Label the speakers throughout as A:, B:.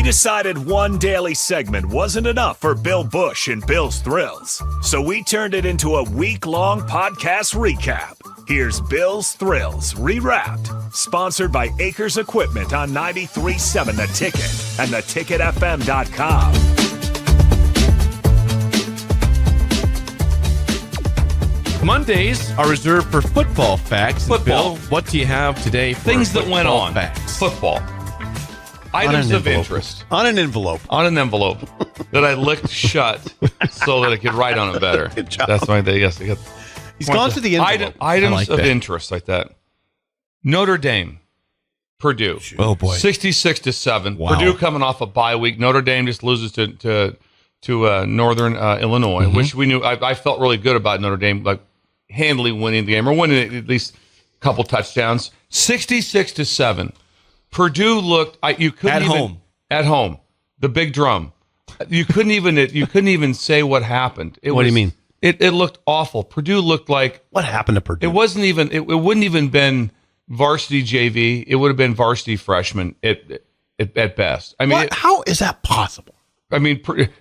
A: decided one daily segment wasn't enough for Bill Bush and Bill's Thrills, so we turned it into a week-long podcast recap. Here's Bill's Thrills Rewrapped, sponsored by Acres Equipment on 93.7 The Ticket and theticketfm.com.
B: Mondays are reserved for football facts.
C: Football.
B: Bill, what do you have today for
C: Things that went on.
B: Facts?
C: Football. Items of interest.
D: On an envelope.
C: On an envelope that I licked shut so that I could write on it better.
D: Good job.
C: That's my day. Yes.
D: He's gone to the envelope.
C: Items
B: like
C: of
B: that.
C: interest like that. Notre Dame. Purdue.
B: Oh, boy.
C: 66-7.
B: Wow.
C: Purdue coming off a bye week. Notre Dame just loses to Northern Illinois, which we knew. I felt really good about Notre Dame, like handily winning the game or winning at least a couple touchdowns. 66-7. Purdue looked. You couldn't at home. The big drum. You couldn't even say what happened.
D: What do you mean?
C: It looked awful. Purdue looked like
D: What happened to Purdue?
C: it wasn't even. It wouldn't even been varsity JV. It would have been varsity freshman at best. I mean,
D: How is that possible?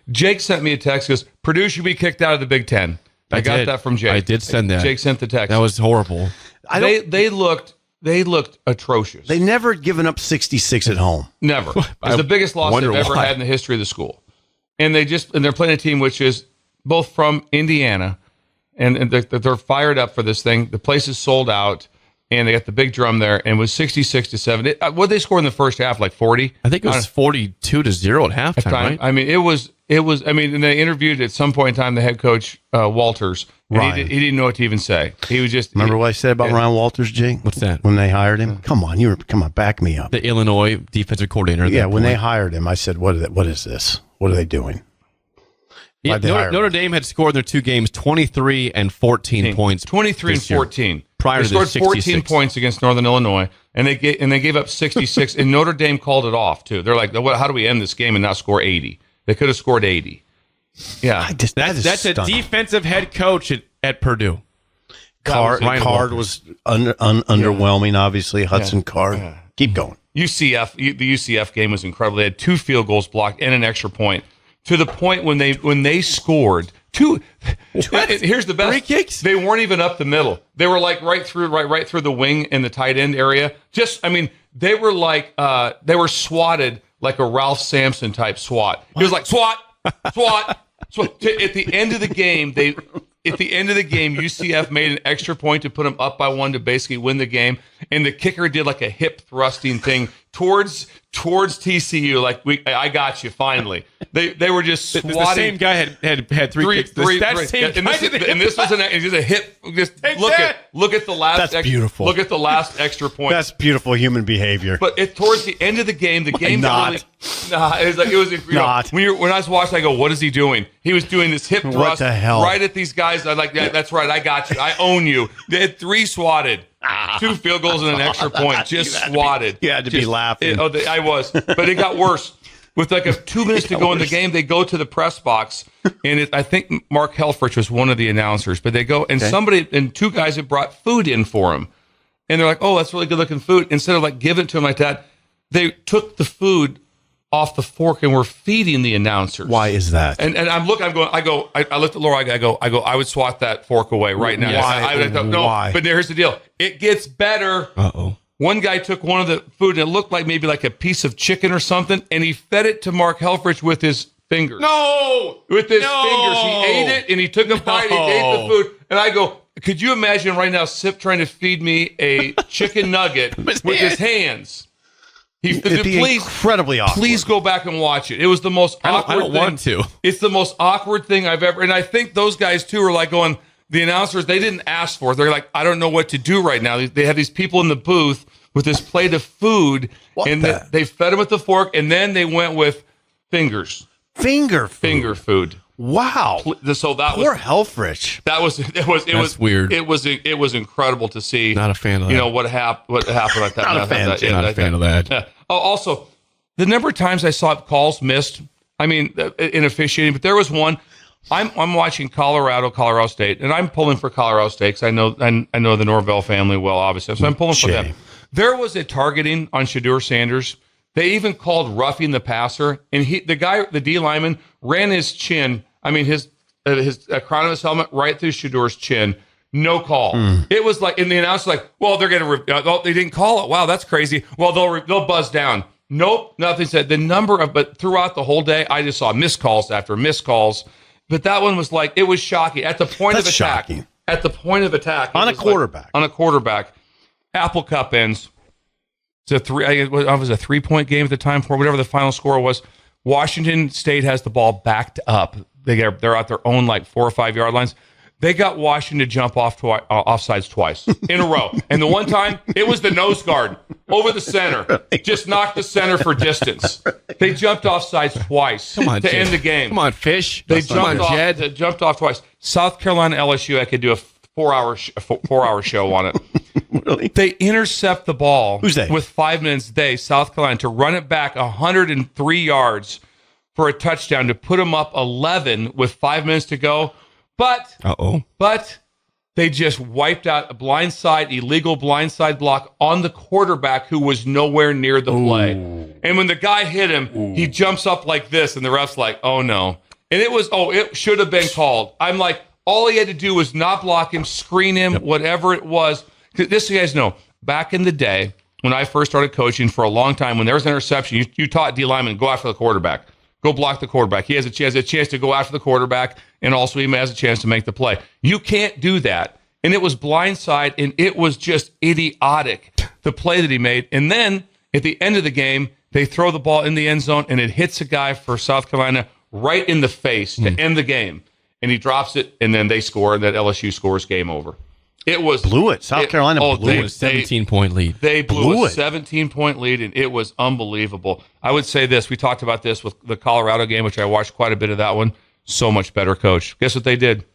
C: Jake sent me a text. Goes, Purdue should be kicked out of the Big Ten. I got that from Jake.
B: I did send that.
C: Jake sent the text.
B: That was horrible.
C: They looked atrocious.
D: They never given up 66 at home.
C: Never. It was the biggest loss they've ever had in the history of the school. And they're playing a team which is both from Indiana, and they're fired up for this thing. The place is sold out, and they got the big drum there, and it was 66-7. What did they score in the first half? Like 40?
B: I think it was 42-0 at halftime, right?
C: I mean, it was. And they interviewed at some point in time the head coach Walters. And he didn't know what to even say. He was just.
D: Remember what I said about Ryan Walters, Jake?
B: What's that?
D: When they hired him? Come on, back me up.
B: The Illinois defensive coordinator.
D: Yeah, when they hired him, I said, "What is this? What are they doing?"
B: Yeah, Notre Dame had scored in their two games 23 and 14 points.
C: 23 and 14.
B: Prior
C: they
B: to
C: scored 14 points against Northern Illinois, and they gave up 66. And Notre Dame called it off too. They're like, "How do we end this game and not score 80?" They could have scored 80. Yeah,
B: that's a defensive head coach at Purdue.
D: Card was underwhelming, obviously. Hudson Card. Keep going.
C: The UCF game was incredible. They had 2 field goals blocked and an extra point. To the point when they scored two. Here's the best.
B: 3 kicks.
C: They weren't even up the middle. They were like right through the wing and the tight end area. They were like they were swatted like a Ralph Sampson type swat. He was like swat. At the end of the game, UCF made an extra point to put them up by 1 to basically win the game, and the kicker did like a hip thrusting thing towards TCU. Like I got you finally. They were just swatting.
B: The same guy had 3 kicks.
C: And this was just a hip. Just look at the last.
D: That's beautiful.
C: Look at the last extra point.
D: That's beautiful human behavior.
C: But towards the end of the game, it was
D: Not.
C: When I was watching, I go, "What is he doing?" He was doing this hip thrust.
D: What the hell?
C: Right at these guys. I'm like, "That's right. I got you. I own you." They had 3 swatted, 2 field goals and an extra point. Just swatted.
D: You had to be laughing.
C: I was, but it got worse. With 2 minutes to go in the game, they go to the press box, and I think Mark Helfrich was one of the announcers. But they go, and somebody and 2 guys had brought food in for him, and they're like, "Oh, that's really good looking food." Instead of giving it to him like that, they took the food off the fork and were feeding the announcers.
D: Why is that?
C: And I looked at Laura. I would swat that fork away right now.
D: Why?
C: But here's the deal. It gets better.
B: Uh-oh.
C: One guy took one of the food, and it looked like maybe like a piece of chicken or something, and he fed it to Mark Helfrich with his fingers. With his fingers. He ate it, and he took a bite, he ate the food. And I go, could you imagine right now Sip trying to feed me a chicken nugget with his hands?
D: It'd be incredibly awkward.
C: Please go back and watch it. It was the most awkward
B: I don't want to.
C: It's the most awkward thing I've ever, and I think those guys too are like going, the announcers, they didn't ask for it. They're like, I don't know what to do right now. They have these people in the booth with this plate of food, they fed them with the fork, and then they went with fingers.
D: Finger
C: food.
D: Wow.
C: So that
D: Poor Helfrich.
C: That's
B: weird.
C: It was incredible to see.
B: Not a fan of that.
C: What happened like that.
D: Not a fan
B: of that.
C: Yeah. Oh, also, the number of times I saw calls missed. In officiating, but there was one. I'm watching Colorado State, and I'm pulling for Colorado State because I know the Norvell family well, obviously. So I'm pulling for them. There was a targeting on Shedeur Sanders They even called roughing the passer, and the D lineman ran his chin. I mean, his crown of his helmet right through Shadour's chin. No call. It was like, and the announcer like, well, they're going to, they didn't call it. Wow, that's crazy. Well, they'll buzz down. Nope, nothing said. But throughout the whole day, I just saw missed calls after missed calls. But that one was like, it was shocking. At the point of attack. Shocking. At the point of attack.
D: On a quarterback.
C: On a quarterback. Apple Cup ends. It was a 3-point game at the time for whatever the final score was. Washington State has the ball backed up. They're at their own like 4 or 5 yard lines. They got Washington to jump offsides twice in a row. And the one time, it was the nose guard over the center. Just knocked the center for distance. They jumped offsides twice to end the game.
B: Come on, Fish.
C: They jumped off twice. South Carolina LSU, I could do a 4-hour show on it.
D: Really?
C: They intercept the ball.
D: Who's they?
C: With 5 minutes, South Carolina, to run it back 103 yards for a touchdown to put them up 11 with 5 minutes to go. But they just wiped out a illegal blindside block on the quarterback who was nowhere near the play. And when the guy hit him, he jumps up like this, and the ref's like, oh no. And it should have been called. I'm like, all he had to do was not block him, screen him, whatever it was. This, you guys know, back in the day, when I first started coaching for a long time, when there was an interception, you taught D linemen, go after the quarterback. Go block the quarterback. He has a chance to go after the quarterback, and also he has a chance to make the play. You can't do that. And it was blindside, and it was just idiotic, the play that he made. And then at the end of the game, they throw the ball in the end zone, and it hits a guy for South Carolina right in the face to end the game. And he drops it, and then they score, and that LSU scores, game over. Blew it.
D: South Carolina blew it.
B: 17-point lead.
C: They blew a 17-point lead, and it was unbelievable. I would say this. We talked about this with the Colorado game, which I watched quite a bit of that one. So much better coach. Guess what they did?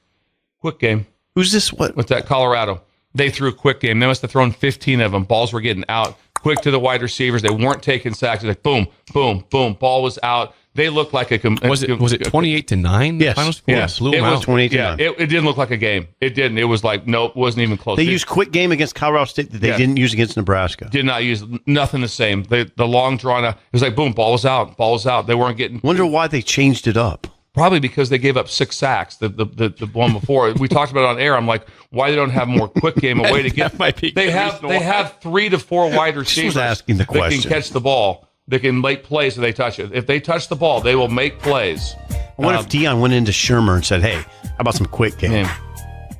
C: Quick game.
D: Who's this? What?
C: With that Colorado. They threw a quick game. They must have thrown 15 of them. Balls were getting out. Quick to the wide receivers. They weren't taking sacks. Like boom, boom, boom. Ball was out. They looked like a...
B: Was it 28-9?
D: Yes.
B: Final score?
D: Yes.
B: Blew them out.
D: 28-9.
C: Yeah, it didn't look like a game. It didn't. It was like, nope, wasn't even close.
D: They used quick game against Colorado State that they didn't use against Nebraska.
C: Did not use nothing the same. The long drawn out. It was like, boom, ball was out. Ball was out. They weren't getting...
D: Wonder why they changed it up.
C: Probably because they gave up 6 sacks the one before. We talked about it on air. I'm like, why they don't have more quick game, a way to get... They have 3 to 4 wide receivers
D: asking the question.
C: That can catch the ball. They can make plays if they touch it. If they touch the ball, they will make plays.
D: I wonder if Deion went into Shermer and said, hey, how about some quick game?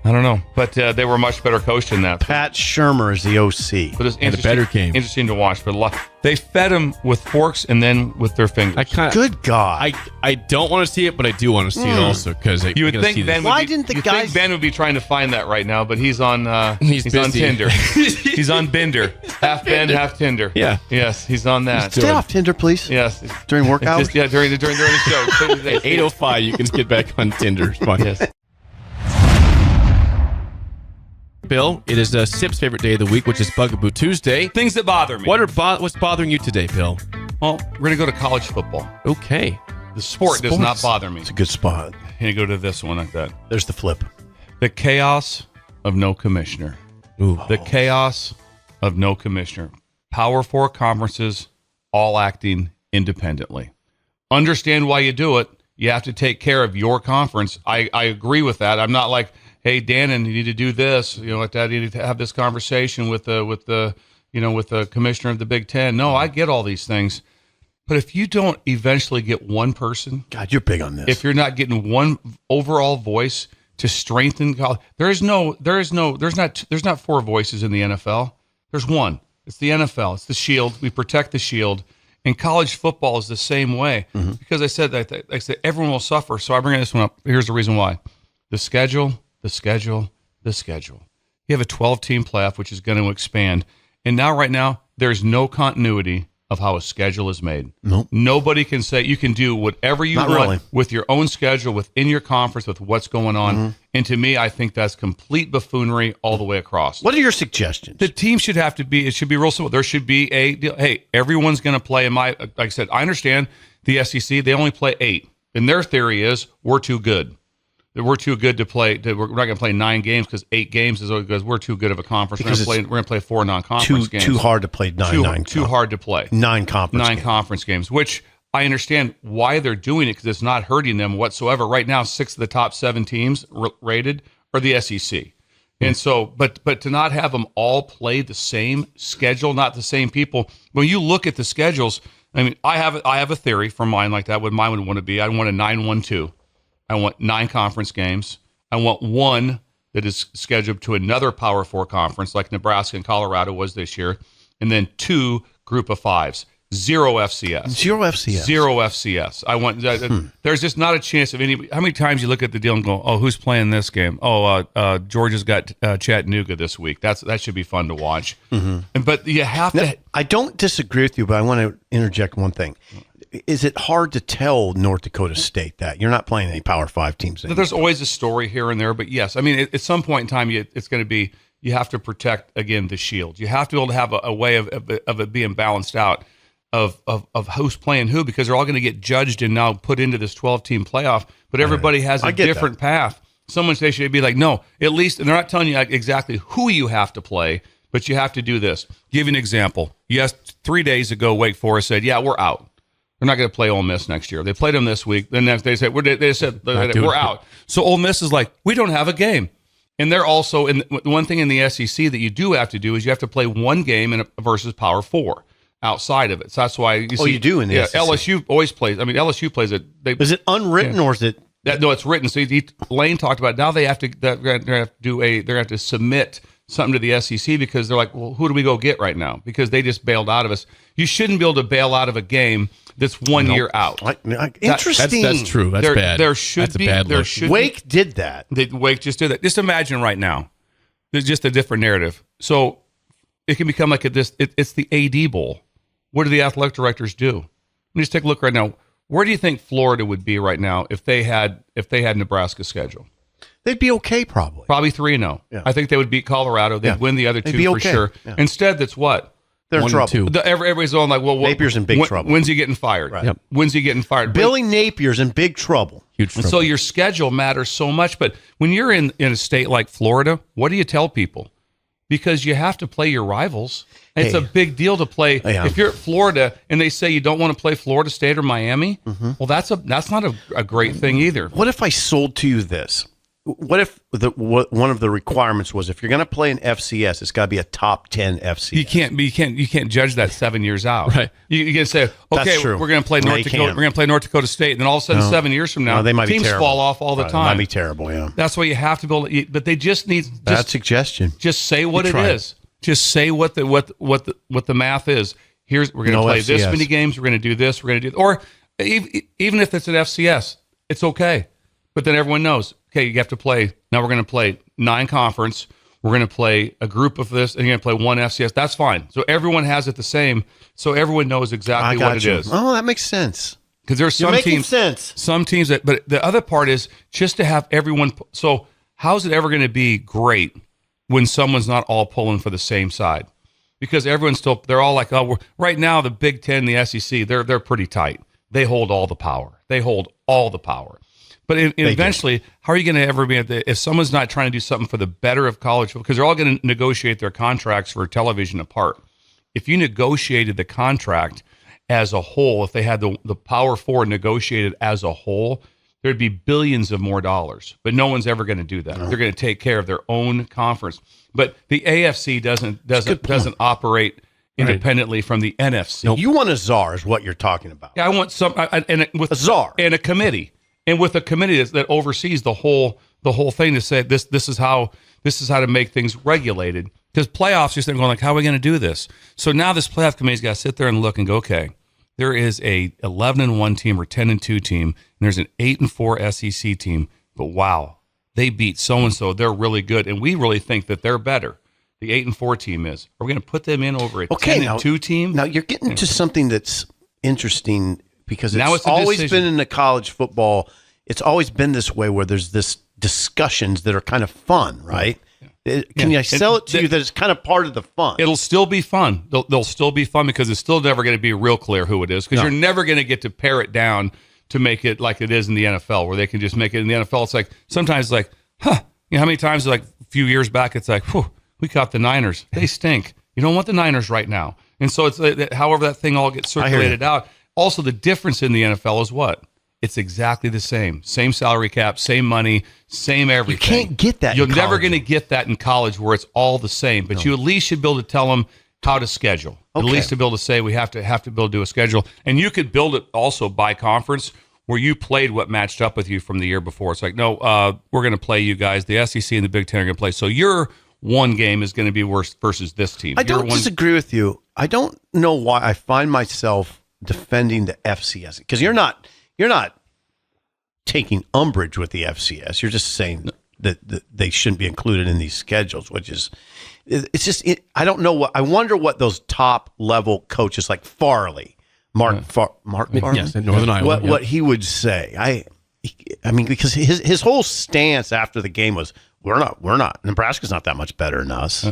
C: I don't know, but they were much better coached than that.
D: Pat Shermer is the OC.
C: But it's interesting to watch. But they fed him with forks and then with their fingers.
D: Good God.
B: I don't want to see it, but I do want to see it also because
C: you would think Ben
D: think
C: Ben would be trying to find that right now, but he's on he's on Tinder. He's on Binder. Half Ben, half Tinder.
B: Yeah.
C: Yes, he's on that.
D: Stay off Tinder, please.
C: Yes.
D: During work hours?
C: During the show.
B: At 8:05, you can get back on Tinder. It's fine.
C: Yes.
B: Bill, it is Sip's favorite day of the week, which is Bugaboo Tuesday.
C: Things that bother me.
B: What's bothering you today, Bill?
C: Well, we're going to go to college football.
B: Okay.
C: The sport does not bother me.
D: It's a good spot.
C: And go to this one like that.
D: There's the flip.
C: The chaos of no commissioner.
B: Ooh.
C: The chaos of no commissioner. Power 4 conferences, all acting independently. Understand why you do it. You have to take care of your conference. I agree with that. I'm not like, hey, Dannon, you need to do this. Like that. You need to have this conversation with the commissioner of the Big Ten. No, I get all these things. But if you don't eventually get one person,
D: God, you're big on this.
C: If you're not getting one overall voice to strengthen college, there's not 4 voices in the NFL. There's one. It's the NFL. It's the shield. We protect the shield. And college football is the same way. Mm-hmm. Because I said everyone will suffer. So I bring this one up. Here's the reason why. The schedule. You have a 12-team playoff, which is going to expand. And right now, there's no continuity of how a schedule is made.
D: Nope.
C: Nobody can say you can do whatever you want with your own schedule, within your conference, with what's going on. Mm-hmm. And to me, I think that's complete buffoonery all the way across.
D: What are your suggestions?
C: The team should be real simple. There should be a deal. Hey, everyone's going to play. Like I said, I understand the SEC, they only play 8. And their theory is we're too good. that we're too good to play. We're not going to play 9 games because 8 games is because we're too good of a conference. We're going to play 4 non-conference games.
D: Too hard to play
C: Too hard to play
D: 9 conference
C: games, which I understand why they're doing it because it's not hurting them whatsoever. Right now, 6 of the top 7 teams rated are the SEC. And so, but to not have them all play the same schedule, not the same people. When you look at the schedules, I mean, I have a theory for mine like that. What mine would want to be, I want a 9-1-2. I want 9 conference games. I want 1 that is scheduled to another Power 4 conference, like Nebraska and Colorado was this year, and then 2 group of 5s. 0 FCS.
D: 0 FCS.
C: 0 FCS. I want. There's just not a chance of any. How many times you look at the deal and go, "Oh, who's playing this game? Oh, Georgia's got Chattanooga this week. That should be fun to watch." Mm-hmm. But you have to.
D: I don't disagree with you, but I want to interject one thing. Is it hard to tell North Dakota State that you're not playing any Power 5 teams anymore?
C: There's always a story here and there, but yes, I mean, at some point in time, it's going to be. You have to protect again the shield. You have to be able to have a way of it being balanced out. Of who's playing who, because they're all going to get judged and now put into this 12-team playoff, but everybody has a different path. Someone should be like, no, at least, and they're not telling you exactly who you have to play, but you have to do this. Give you an example. Yes, 3 days ago, Wake Forest said, yeah, we're out. They're not going to play Ole Miss next year. They played them this week. The next day they said we're out. So Ole Miss is like, we don't have a game. And they're also, and one thing in the SEC that you do have to do is you have to play 1 game versus Power 4. Outside of it, so that's why you see.
D: You do in the SEC.
C: LSU always plays. I mean, LSU plays it.
D: Is it unwritten or is it?
C: No, it's written. So Lane talked about it. Now they have to. They're going to have to do they're going to have to submit something to the SEC because they're like, well, who do we go get right now? Because they just bailed out of us. You shouldn't be able to bail out of a game that's 1 year out.
D: Interesting.
B: That's true. That's bad.
C: There should be. There should.
D: Wake did that.
C: Wake just did that. Just imagine right now. There's just a different narrative. So it can become like it's the AD Bowl. What do the athletic directors do? Let me just take a look right now. Where do you think Florida would be right now if they had Nebraska's schedule?
D: They'd be okay, probably.
C: Probably 3-0. Yeah. I think they would beat Colorado. They'd win the other 2 for sure. Yeah. Instead, that's what?
D: They're in trouble.
C: Everybody's going like, well,
D: Napier's in big trouble.
C: When's he getting fired?
D: Right. Yep.
C: When's he getting fired?
D: Billy Napier's in big trouble.
B: Huge trouble.
C: And so your schedule matters so much. But when you're in a state like Florida, what do you tell people? Because you have to play your rivals. It's a big deal to play. If you're at Florida and they say you don't want to play Florida State or Miami, well, that's not a great thing either.
D: What if I sold to you this? What if one of the requirements was if you're going to play an FCS, it's got to be a top 10 FCS?
C: You can't judge that 7 years out.
B: Right.
C: You can say, okay, we're going to play North Dakota. We're going to play North Dakota State, and then all of a sudden, 7 years from now,
D: they might
C: teams fall off all the time.
D: That might be terrible. Yeah.
C: That's why you have to build. But they just need
D: bad suggestion.
C: Just say what it is. Just say what the math is. We're going to play FCS. This many games. We're going to do this. We're going to do, or even if it's an FCS, it's okay. But then everyone knows. Okay, you have to play. Now we're going to play 9 conference. We're going to play a group of this, and you're going to play 1 FCS. That's fine. So everyone has it the same. So everyone knows exactly what it is.
D: Oh, that makes sense.
C: Because there's some teams. Some teams that. But the other part is just to have everyone. So how's it ever going to be great when someone's not all pulling for the same side? Because everyone's still. They're all like, oh, right now the Big Ten, the SEC, they're pretty tight. They hold all the power. But eventually, how are you going to ever be if someone's not trying to do something for the better of college football? Because they're all going to negotiate their contracts for television apart. If you negotiated the contract as a whole, if they had the Power 4 negotiated as a whole, there'd be billions of more dollars. But no one's ever going to do that. No. They're going to take care of their own conference. But the AFC doesn't operate independently from the NFC.
D: Nope. You want a czar, is what you're talking about.
C: Yeah, I want with
D: a czar
C: and a committee. And with a committee that oversees the whole thing to say this is how to make things regulated. Because playoffs, you're going like, how are we going to do this? So now this playoff committee's got to sit there and look and go, okay, there is a 11-1 team or 10-2 team, and there's an 8-4 SEC team. But wow, they beat so and so. They're really good, and we really think that they're better. The 8-4 team is. Are we going to put them in over a 10-2 team?
D: Now you're getting to something that's interesting. Because it's always been in the college football, it's always been this way where there's this discussions that are kind of fun, right? Yeah. Can I sell it to you that it's kind of part of the fun?
C: It'll still be fun. They'll still be fun because it's still never going to be real clear who it is because you're never going to get to pare it down to make it like it is in the NFL, where they can just make it in the NFL. It's like sometimes it's like, you know how many times like a few years back it's like, we caught the Niners. They stink. You don't want the Niners right now. And so it's however that thing all gets circulated out. Also, the difference in the NFL is what? It's exactly the same. Same salary cap, same money, same everything.
D: You can't get that.
C: You're never going to get that in college where it's all the same. But you at least should be able to tell them how to schedule. Okay. At least to be able to say we have to be able to do a schedule. And you could build it also by conference where you played what matched up with you from the year before. It's like, no, we're going to play you guys. The SEC and the Big Ten are going to play. So your one game is going to be worse versus this team.
D: I don't disagree with you. I don't know why I find myself defending the FCS, because you're not taking umbrage with the FCS. You're just saying that they shouldn't be included in these schedules, which is, it's just, I don't know what, I wonder what those top level coaches like Farley, Mark Farley,
B: yes, in Northern Iowa,
D: what he would say. I mean, because his whole stance after the game was, we're not, Nebraska's not that much better than us.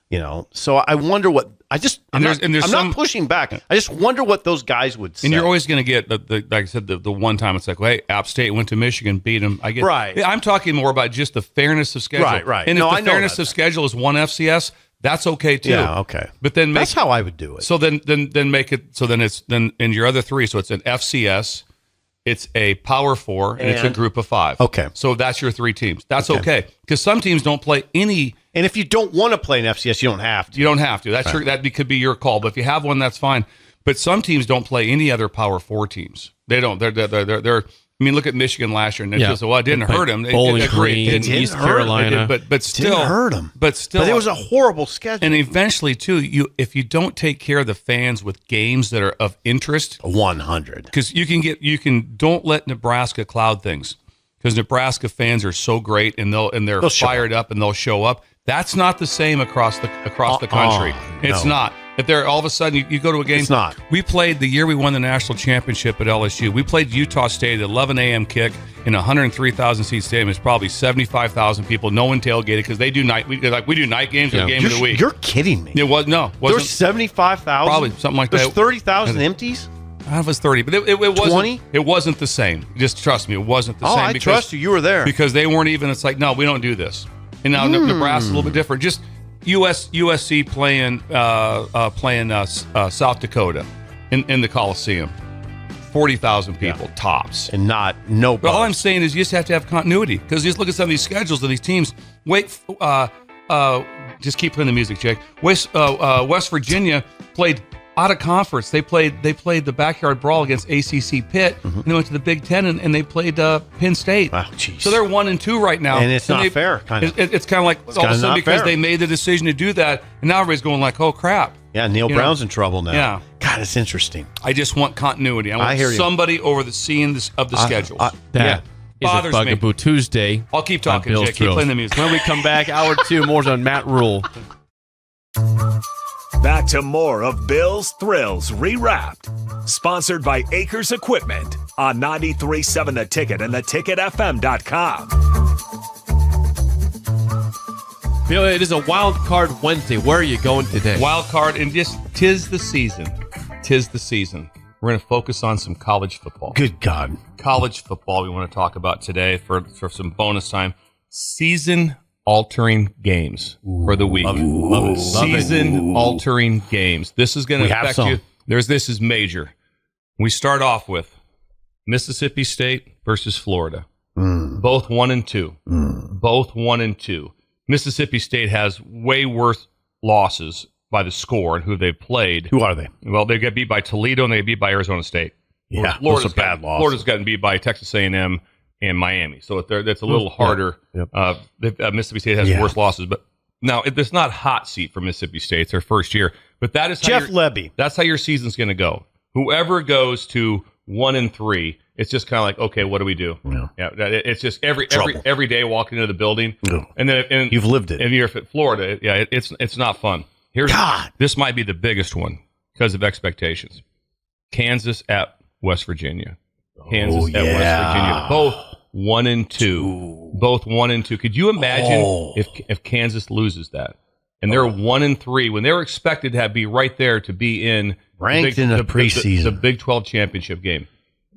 D: You know, so I wonder what I'm not pushing back. I just wonder what those guys would say.
C: And you're always going to get like I said, the one time it's like, well, hey, App State went to Michigan, beat them. I get
D: right.
C: I'm talking more about just the fairness of schedule.
D: Right.
C: And if the fairness of schedule is one FCS, that's okay too.
D: Yeah, okay.
C: But then
D: that's how I would do it.
C: So then make it. So then it's in your other three. So it's an FCS. It's a Power 4, and it's a group of 5.
D: Okay.
C: So that's your 3 teams. That's okay. Because some teams don't play any.
D: And if you don't want to play an FCS, you don't have to.
C: You don't have to. That's that could be your call. But if you have one, that's fine. But some teams don't play any other Power 4 teams. They don't. They're I mean, look at Michigan last year, and it didn't hurt them.
B: Bowling Green, East Carolina,
C: but still
D: didn't hurt them.
C: But
D: it was a horrible schedule.
C: And eventually, too, if you don't take care of the fans with games that are of interest,
D: 100,
C: because don't let Nebraska cloud things, because Nebraska fans are so great and they're fired up and they'll show up. That's not the same across the country. It's not. If they're all of a sudden you go to a game.
D: It's not.
C: We played the year we won the national championship at LSU. We played Utah State at 11 a.m. kick in a 103,000 seat stadium. It's probably 75,000 people. No one tailgated because they do night. We do night games or game of the week.
D: You're kidding me.
C: It was no.
D: There's 75,000.
C: Probably something like
D: There's
C: that.
D: 30,000 empties.
C: I was 30, but it wasn't.
D: 20?
C: It wasn't the same. Just trust me, it wasn't the same.
D: I trust you. You were there
C: because they weren't even. It's like, no, we don't do this. And now Nebraska's a little bit different. Just USC playing South Dakota in the Coliseum, 40,000 people tops,
D: and no.
C: But all I'm saying is you just have to have continuity, because just look at some of these schedules of these teams. Just keep playing the music, Jake. West Virginia played out of conference. They played the backyard brawl against ACC Pitt, and they went to the Big Ten and they played Penn State.
D: Wow, jeez.
C: So they're 1-2 right now,
D: and it's not fair.
C: It's kind of like all of a sudden because they made the decision to do that, and now everybody's going like, oh crap.
D: Yeah, Neil Brown's in trouble now.
C: Yeah,
D: God, it's interesting.
C: I just want continuity. I want somebody over the seeing of the schedules.
B: That is a Bugaboo Tuesday.
C: I'll keep talking, Jake. Keep playing the music.
B: When we come back, hour 2, more on Matt Rule.
A: Back to more of Bill's Thrills Rewrapped, sponsored by Acres Equipment on 93.7 The Ticket and theticketfm.com.
B: Bill, it is a Wild Card Wednesday. Where are you going today?
C: Wild Card, and just tis the season. Tis the season. We're going to focus on some college football.
D: Good God.
C: College football we want to talk about today for some bonus time. Season-altering games for the week.
D: Love it.
C: Season-altering games. This is going to affect you. This is major. We start off with Mississippi State versus Florida. Both 1-2. Both 1-2. Mississippi State has way worse losses by the score and who they've played.
D: Who are they?
C: Well, they get beat by Toledo and they get beat by Arizona State.
D: Yeah, those are bad losses.
C: Florida's gotten beat by Texas A&M and Miami, so that's a little harder. Yep. Mississippi State has worse losses, but now it's not hot seat for Mississippi State. It's their first year, but that is
D: Jeff Lebby.
C: That's how your season's going to go. Whoever goes to 1-3, it's just kind of like, okay, what do we do? Yeah, it's just every day walking into the building, and then
D: you've lived it.
C: And you're at Florida, it's not fun. This might be the biggest one because of expectations. Kansas at West Virginia. At West Virginia. Both 1-2. Both 1-2. Could you imagine if Kansas loses that? And they're 1-3 when they were expected to be right there to be in
D: ranked in the preseason,
C: the Big 12 championship game.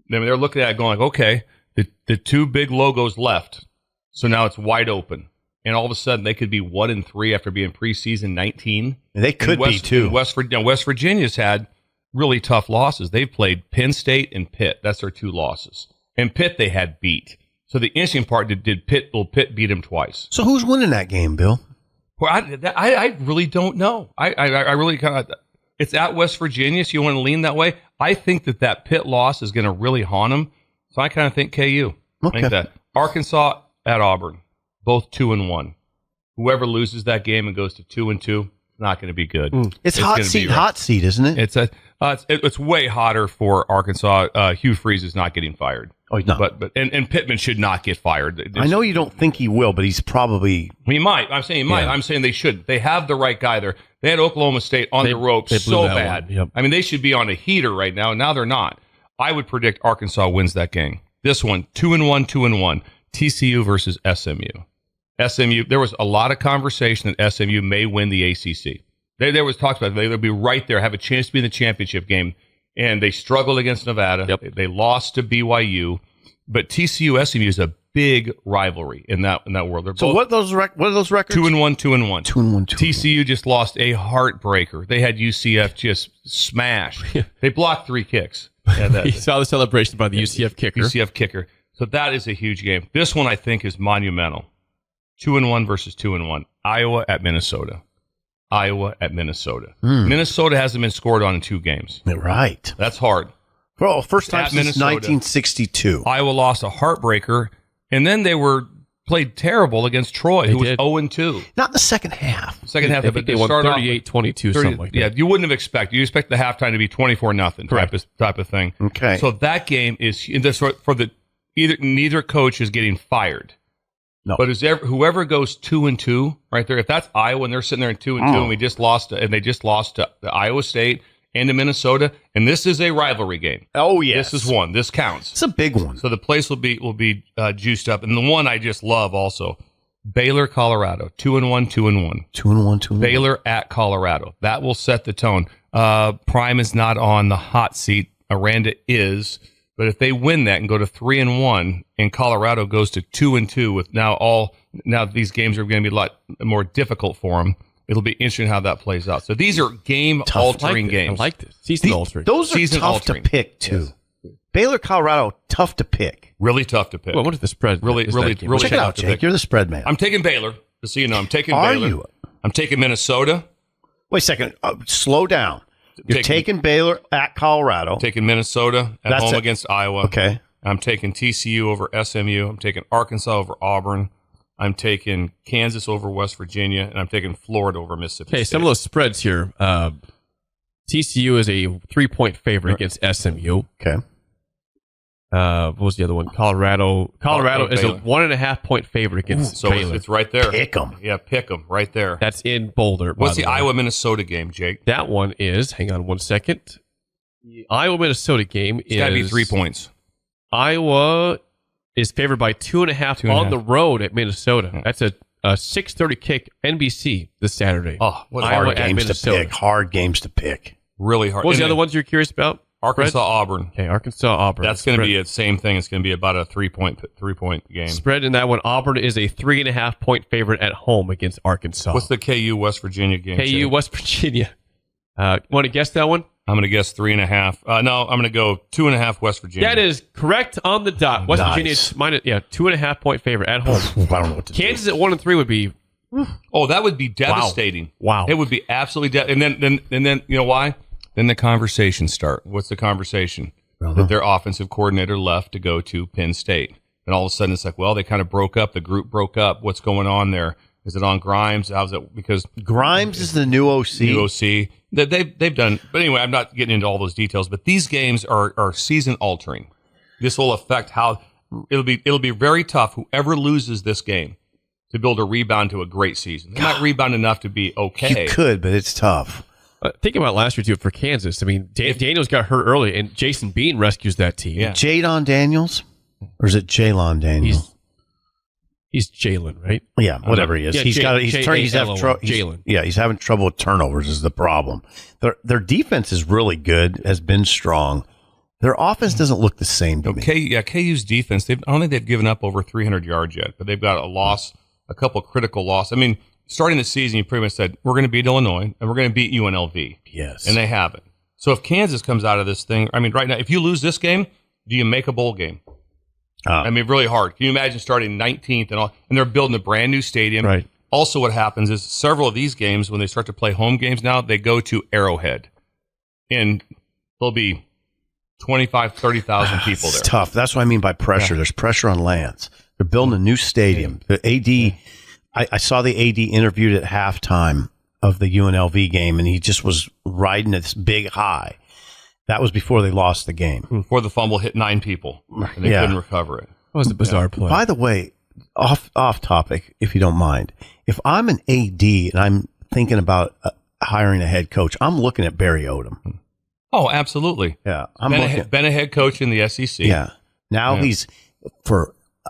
C: they're looking at it going like, okay, the two big logos left, so now it's wide open, and all of a sudden they could be 1-3 after being preseason 19.
D: They could be too.
C: West Virginia's had really tough losses. They've played Penn State and Pitt. That's their 2 losses. And Pitt they had beat. So the interesting part did Pitt beat them twice.
D: So who's winning that game, Bill?
C: Well, I really don't know. I really kind of. It's at West Virginia, so you want to lean that way. I think that Pitt loss is going to really haunt them. So I kind of think KU.
D: Okay.
C: I think that Arkansas at Auburn, both 2-1. Whoever loses that game and goes to 2-2, it's not going to be good.
D: It's hot seat, isn't it?
C: It's way hotter for Arkansas. Hugh Freeze is not getting fired.
D: Oh, he's not.
C: But Pittman should not get fired.
D: I know you don't think he will, but he's probably.
C: He might. I'm saying he might. Yeah. I'm saying they should. They have the right guy there. They had Oklahoma State on the ropes so bad.
B: Yep.
C: I mean, they should be on a heater right now. Now they're not. I would predict Arkansas wins that game. This one, 2-1. TCU versus SMU. SMU. There was a lot of conversation that SMU may win the ACC. There was talks about they'll be right there, have a chance to be in the championship game. And they struggled against Nevada.
B: Yep.
C: They lost to BYU, but TCU SMU is a big rivalry in that world.
D: So what are those records?
C: 2-1.
D: 2-1.
C: TCU just lost a heartbreaker. They had UCF just smash. They blocked 3 kicks.
B: You saw the celebration by the UCF kicker.
C: So that is a huge game. This one I think is monumental. 2-1 versus 2-1. Iowa at Minnesota. Minnesota hasn't been scored on in 2 games.
D: Right.
C: That's hard.
D: Well, first time since 1962.
C: Iowa lost a heartbreaker, and then they played terrible against Troy, who was 0-2.
D: Not in the second half.
B: But they won 38-22, something like that.
C: Yeah, you wouldn't have expected. You expect the halftime to be 24-0 type of thing.
D: Okay.
C: So that game is neither coach is getting fired.
D: No.
C: But whoever goes 2-2 right there, if that's Iowa and they're sitting there in 2-2 and they just lost to Iowa State and to Minnesota, and this is a rivalry game.
D: Oh yes,
C: this is one. This counts.
D: It's a big one.
C: So the place will be juiced up, and the one I just love also, Baylor, Colorado, 2-1.
D: 2-1.
C: Baylor at Colorado. That will set the tone. Prime is not on the hot seat. Aranda is. But if they win that and go to 3-1, and Colorado goes to 2-2, with now these games are going to be a lot more difficult for them. It'll be interesting how that plays out. So these are game-altering games.
B: I like this. Season-altering.
D: Those are tough to pick too. Yes. Baylor, Colorado, tough to pick.
C: Really tough to pick.
B: Well, what is the spread?
C: Really
D: check it out, Jake. You're the spread man.
C: I'm taking Baylor. Just so you know, I'm taking Baylor. You? I'm taking Minnesota.
D: Wait a second. Slow down. You're taking Baylor at Colorado.
C: Taking Minnesota at home against Iowa.
D: Okay.
C: I'm taking TCU over SMU. I'm taking Arkansas over Auburn. I'm taking Kansas over West Virginia, and I'm taking Florida over Mississippi State.
B: Some of those spreads here. TCU is a 3-point favorite against SMU.
D: Okay.
B: What was the other one? Colorado. Colorado is a 1.5-point favorite against Baylor.
C: It's right there.
D: Pick them.
C: Yeah, pick them right there.
B: That's in Boulder.
C: What's the Iowa-Minnesota game, Jake?
B: That one is, hang on one second. The Iowa-Minnesota game
C: it's got to be 3 points.
B: Iowa is favored by 2.5 on the road at Minnesota. That's a 6:30 kick, NBC this Saturday.
D: Oh, what hard games to pick. Hard games to pick.
C: Really hard.
B: What was the other ones you're curious about?
C: Arkansas, Auburn.
B: Okay, Arkansas, Auburn.
C: That's going to be the same thing. It's going to be about a 3-point game.
B: Spread in that one. Auburn is a 3.5-point favorite at home against Arkansas.
C: What's the KU West Virginia game?
B: KU West Virginia. Want to guess that one?
C: I'm going to guess 3.5. No, I'm going to go 2.5 West Virginia.
B: That is correct on the dot. West Virginia is 2.5-point favorite at home.
D: I don't know what to
B: Kansas do. At 1-3 would be.
C: Oh, that would be devastating.
B: Wow.
C: It would be absolutely devastating. And then you know why? Then the conversations start. What's the conversation? That their offensive coordinator left to go to Penn State. And all of a sudden it's like, well, they kind of broke up. The group broke up. What's going on there? Is it on Grimes? How's it? Because
D: Grimes is the new OC.
C: They've done. But anyway, I'm not getting into all those details. But these games are season altering. This will affect how it'll be very tough. Whoever loses this game to build a rebound to a great season. They might rebound enough to be okay.
D: You could, but it's tough.
B: Think about last year, too, for Kansas. I mean, Daniels got hurt early, and Jason Bean rescues that team.
D: Yeah. Jadon Daniels? Or is it Jalon Daniels?
B: He's Jalen, right?
D: Yeah, whatever he is. He's having trouble with turnovers is the problem. Their defense is really good, has been strong. Their offense doesn't look the same to me.
C: KU's defense, I don't think they've given up over 300 yards yet, but they've got a couple critical losses. I mean, starting the season, you pretty much said, we're going to beat Illinois and we're going to beat UNLV.
D: Yes.
C: And they haven't. So if Kansas comes out of this thing, I mean, right now, if you lose this game, do you make a bowl game? I mean, really hard. Can you imagine starting 19th and they're building a brand new stadium?
B: Right.
C: Also, what happens is several of these games, when they start to play home games now, they go to Arrowhead. And there'll be 25, 30,000 people there.
D: It's tough. That's what I mean by pressure. Yeah. There's pressure on Lance. They're building a new stadium. The AD, I saw the AD interviewed at halftime of the UNLV game, and he just was riding this big high. That was before they lost the game.
C: Before the fumble hit 9 people, and they couldn't recover it.
B: That was a bizarre play.
D: By the way, off topic, if you don't mind, if I'm an AD and I'm thinking about hiring a head coach, I'm looking at Barry Odom.
C: Oh, absolutely.
D: Yeah.
C: Been a head coach in the SEC.
D: Yeah. Now he's,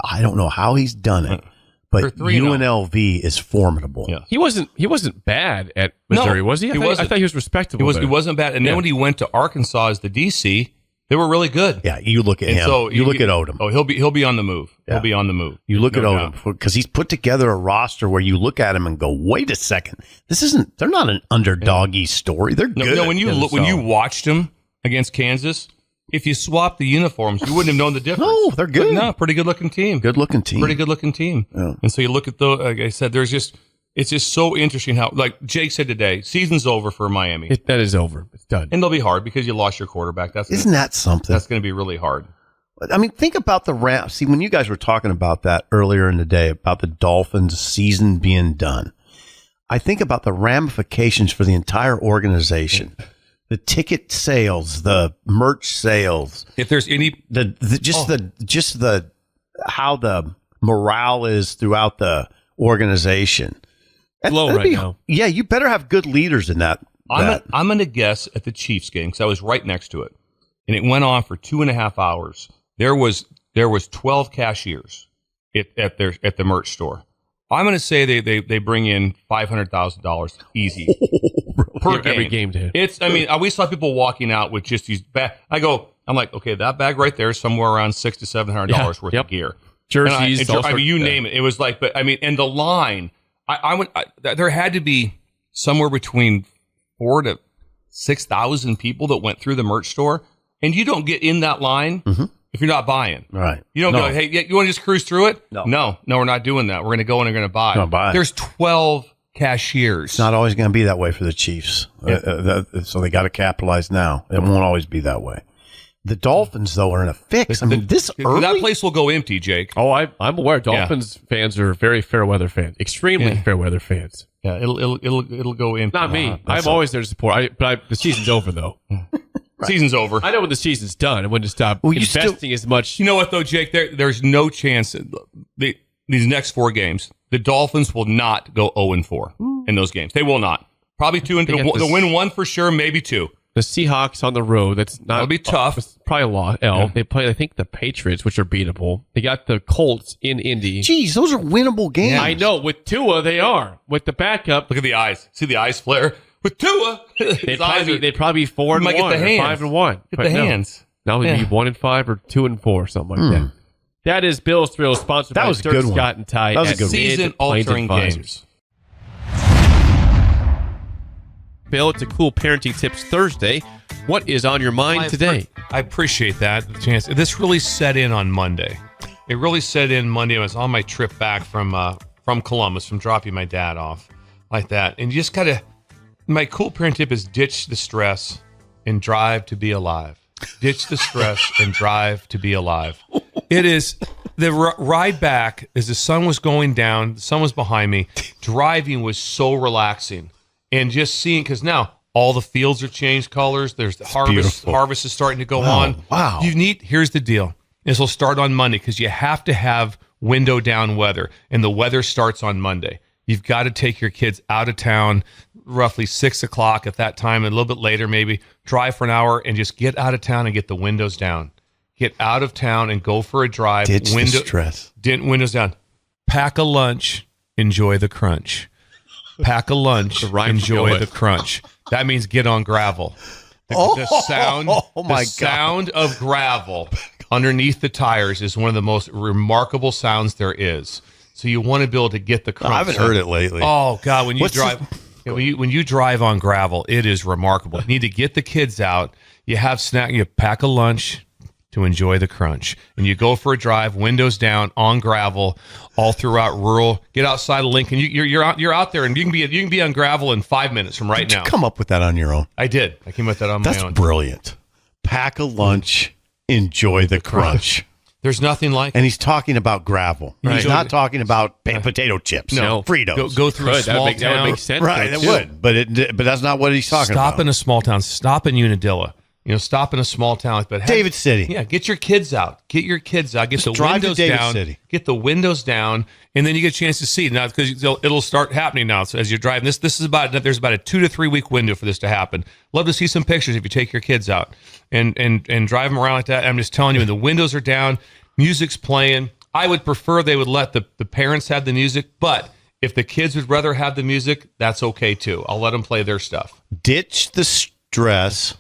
D: I don't know how he's done it, but UNLV is formidable.
C: Yeah.
B: He wasn't bad at Missouri, was he? I thought he was respectable.
C: He wasn't bad. And then when he went to Arkansas as the DC, they were really good.
D: Yeah, you look at him. So you look at Odom.
C: Oh, he'll be on the move. Yeah. He'll be on the move.
D: You look at Odom because he's put together a roster where you look at him and go, "Wait a second, they're not an underdoggy story. They're good."
C: No, when you watched him against Kansas, if you swapped the uniforms, you wouldn't have known the difference.
D: No, they're good.
C: But no, pretty good looking team.
D: Pretty
C: good looking team. Yeah. And so you look at like I said, it's just so interesting how, like Jake said today, season's over for Miami.
B: That is over. It's done.
C: And they'll be hard because you lost your quarterback.
D: Isn't that something?
C: That's going to be really hard.
D: I mean, think about the Rams. See, when you guys were talking about that earlier in the day, about the Dolphins' season being done, I think about the ramifications for the entire organization. The ticket sales, the merch sales.
C: If there's any,
D: how the morale is throughout the organization.
B: Low right now.
D: Yeah, you better have good leaders in that.
C: I'm going to guess at the Chiefs game because I was right next to it, and it went on for 2.5 hours. There was 12 cashiers at the merch store. I'm going to say they bring in $500,000 easy per game.
B: Every game day.
C: We saw people walking out with just these bags. I'm like, okay, that bag right there is somewhere around $600 to $700 worth of gear.
B: Jerseys,
C: you name it. It was like, and the line. There had to be somewhere between 4,000 to 6,000 people that went through the merch store, and you don't get in that line if you're not buying.
D: Right.
C: You don't go, hey, you want to just cruise through it? No, we're not doing that. We're going to go in and we're going to buy. There's 12 cashiers.
D: It's not always going to be that way for the Chiefs. So they got to capitalize now. It won't always be that way. The Dolphins, though, are in a fix. This early?
C: That place will go empty, Jake.
B: Oh, I'm aware. Dolphins fans are very fair weather fans. Extremely fair weather fans.
C: Yeah, it'll go empty.
B: Not me. I'm always there to support. The season's over, though.
C: Right. Season's over.
B: I know when the season's done and when to stop investing as much.
C: You know what, though, Jake? There's no chance these next 4 games, the Dolphins will not go 0-4 in those games. They will not. Probably 2. They'll win 1 for sure, maybe 2.
B: The Seahawks on the road. That'll be tough. It's probably a lot. Yeah. They play, I think, the Patriots, which are beatable. They got the Colts in Indy.
D: Jeez, those are winnable games.
B: Yeah. I know. With Tua, they are. With the backup,
C: look at the eyes. See the eyes flare. With Tua,
B: they'd probably be 4-1
C: or 5-1. Get the hands.
B: Now it'd be 1-5 or 2-4, something like that. That is Bill's Thrills, sponsored by Dirk, Scott, and Ty.
D: That was a good
C: season-altering games.
B: Bill, it's a cool parenting tips Thursday. What is on your mind today?
C: I appreciate that chance. This really set in on Monday. It really set in Monday. I was on my trip back from Columbus, from dropping my dad off like that. And you just gotta. My cool parent tip is ditch the stress and drive to be alive. Ditch the stress and drive to be alive. It is the ride back as the sun was going down. The sun was behind me. Driving was so relaxing. And just seeing, because now all the fields are changed colors. There's the harvest is starting to go on.
D: Wow.
C: Here's the deal. This will start on Monday because you have to have window down weather, and the weather starts on Monday. You've got to take your kids out of town roughly 6 o'clock at that time, and a little bit later maybe, drive for an hour and just get out of town and get the windows down. Get out of town and go for a drive.
D: Ditch the stress.
C: Windows down. Pack a lunch. Enjoy the crunch. Pack a lunch, enjoy the crunch. That means get on gravel. The sound of gravel underneath the tires is one of the most remarkable sounds there is. So you want to be able to get the crunch.
D: I haven't heard it lately.
C: Oh God, when you drive on gravel, it is remarkable. You need to get the kids out. You have snack. You pack a lunch to enjoy the crunch, and you go for a drive, windows down, on gravel, all throughout rural. Get outside of Lincoln. You're out there, and you can be on gravel in 5 minutes from right now.
D: Did you come up with that on your own?
C: I did. I came up with that on my own.
D: That's brilliant. Pack a lunch, enjoy the crunch.
C: There's nothing like it.
D: And he's talking about gravel. Right. He's not talking about potato chips.
C: No.
D: Fritos.
C: Go through a small town.
B: That would make sense.
D: Right, it would. But that's not what he's talking about.
C: Stop in a small town. Stop in Unadilla. Stop in a small town. But
D: David City.
C: Yeah, get your kids out. Get your kids out. Get the windows down.
D: City.
C: Get the windows down, and then you get a chance to see now because it'll start happening now. So as you're driving, there's about a 2 to 3 week window for this to happen. Love to see some pictures if you take your kids out and drive them around like that. I'm just telling you, when the windows are down, music's playing. I would prefer they would let the parents have the music, but if the kids would rather have the music, that's okay too. I'll let them play their stuff.
D: Ditch the stress.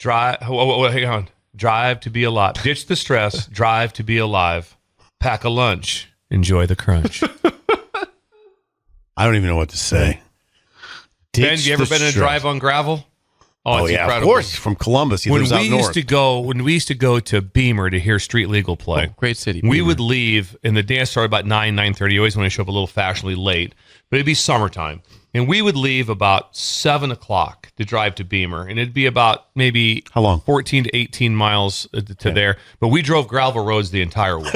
C: Hang on. Drive to be alive. Ditch the stress. Drive to be alive. Pack a lunch. Enjoy the crunch.
D: I don't even know what to say.
C: Ben, have you ever been in a drive on gravel?
D: Oh, yeah, incredible. Of course. From Columbus. He lives out north.
C: When we used to go to Beamer to hear Street Legal play,
B: great city.
C: We would leave, and the dance started about 9:30. You always want to show up a little fashionably late, but it'd be summertime. And we would leave about 7 o'clock to drive to Beamer, and it'd be about maybe
D: how long?
C: 14 to 18 miles to there. But we drove gravel roads the entire way.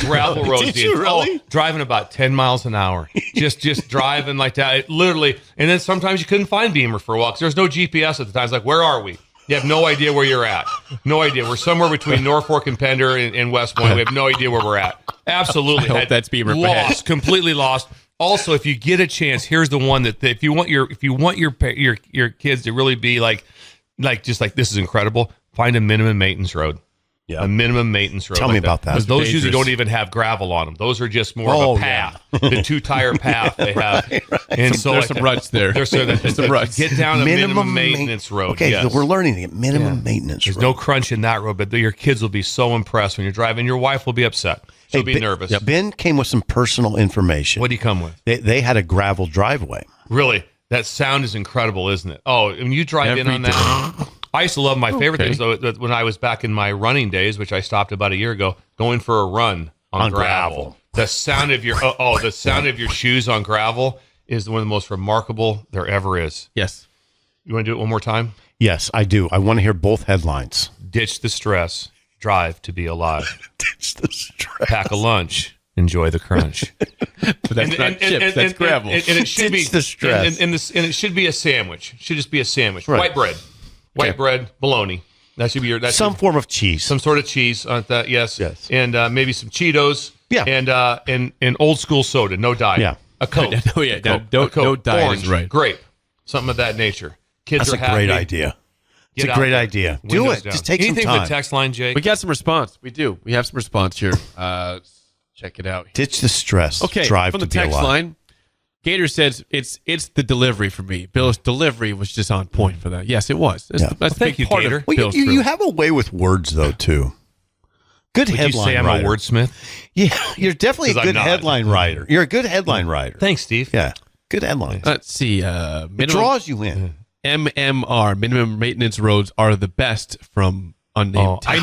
C: Gravel roads.
D: Did you really?
C: Driving about 10 miles an hour, just driving like that, literally. And then sometimes you couldn't find Beamer for a while because there was no GPS at the time. It's like, where are we? You have no idea where you're at. No idea. We're somewhere between Norfolk and Pender and West Point. We have no idea where we're at. Absolutely.
B: I hope that's Beamer.
C: Lost, completely lost. Also, if you get a chance, here's the one that if you want your kids to really be like this is incredible, find a minimum maintenance road.
D: Yeah.
C: A minimum maintenance road.
D: Tell me about that.
C: Because those usually don't even have gravel on them. Those are just more of a path. Yeah. The 2-tire path they have. Right.
B: And so there's some ruts there.
C: There's some ruts. Get down a minimum maintenance road.
D: Okay,
C: yes.
D: So we're learning to get minimum maintenance
C: road. There's
D: no
C: crunch in that road, but your kids will be so impressed when you're driving. Your wife will be upset. She'll be nervous.
D: Yeah, Ben came with some personal information.
C: What did he come with?
D: They had a gravel driveway.
C: Really? That sound is incredible, isn't it? Oh, when you drive in on that. I used to love my favorite things, though, when I was back in my running days, which I stopped about a year ago, going for a run on gravel. The sound of your of your shoes on gravel is one of the most remarkable there ever is.
B: Yes.
C: You want to do it one more time?
D: Yes, I do. I want to hear both headlines.
C: Ditch the stress. Drive to be alive.
D: Ditch the stress.
C: Pack a lunch. Enjoy the crunch.
B: But that's not chips. That's gravel.
C: And it should be
D: the stress.
C: And it should be a sandwich. It should just be a sandwich.
D: Right.
C: White bread. White bread, bologna. That should be your
D: some form of cheese.
C: Some sort of cheese on that. Yes. And maybe some Cheetos.
D: Yeah.
C: And old school soda. No diet.
D: Yeah.
C: A Coke.
B: No diet
C: Orange,
B: is right.
C: Grape. Something of that nature. Kids
D: That's
C: are happy.
D: Great idea. It's a great idea. Do it.
C: Down.
D: Just take
C: Anything
D: some time.
C: for the text line, Jake?
B: We got some response. We do. We have some response here. Check it out.
D: Ditch the stress.
B: Okay.
D: Drive
B: from the
D: to be
B: text
D: alive.
B: line, Gator says it's the delivery for me. Bill's delivery was just on point for that. Yes, it was. That's
C: thank you,
B: part
C: Gator.
B: of
D: Well,
B: Bill's
D: you have a way with words, though, too. Good
C: Would
D: headline
C: you say I'm
D: writer.
C: a wordsmith?
D: Yeah, you're definitely a
C: 'Cause I'm
D: good
C: not.
D: headline writer. You're a good headline writer.
C: Thanks, Steve.
D: Yeah, good headlines.
B: Let's see.
D: It draws you in.
B: MMR, minimum maintenance roads, are the best from unnamed.
C: I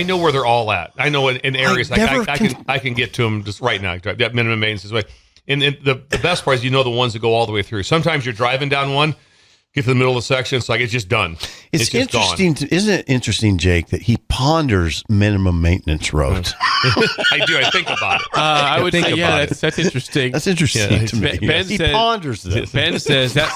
C: know where they're all at. I know in areas I can get to them just right now. That minimum maintenance is right. And the best part is the ones that go all the way through. Sometimes you're driving down one, get to the middle of the section, it's like it's just done.
D: It's
C: just
D: interesting. Isn't it interesting, Jake, that he ponders minimum maintenance roads?
C: I do. I think about it.
B: I would say, yeah, that's interesting.
D: That's interesting to me.
B: Ben
D: He
B: says,
D: ponders this.
B: Ben says that.